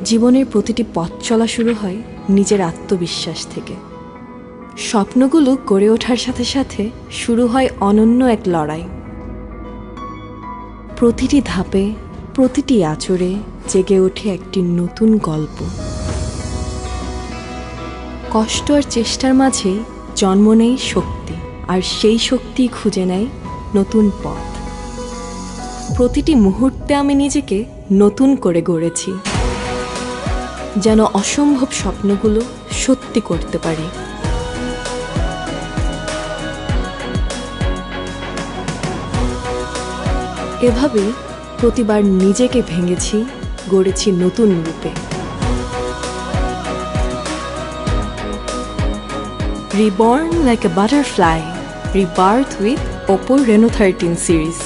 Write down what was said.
জীবনের প্রতিটি পথ চলা শুরু হয় নিজের আত্মবিশ্বাস থেকে। স্বপ্নগুলো গড়ে ওঠার সাথে সাথে শুরু হয় অনন্য এক লড়াই। প্রতিটি ধাপে, প্রতিটি আঁচড়ে জেগে ওঠে একটি নতুন গল্প। কষ্ট আর চেষ্টার মাঝে জন্ম নেয় শক্তি, আর সেই শক্তি খুঁজে নেয় নতুন পথ। প্রতিটি মুহূর্তে আমি নিজেকে নতুন করে গড়েছি, যেন অসম্ভব স্বপ্নগুলো সত্যি করতে পারি। এভাবেই প্রতিবার নিজেকে ভেঙেছি, গড়েছি নতুন রূপে। Reborn like a butterfly, rebirth with Oppo Reno 13 series.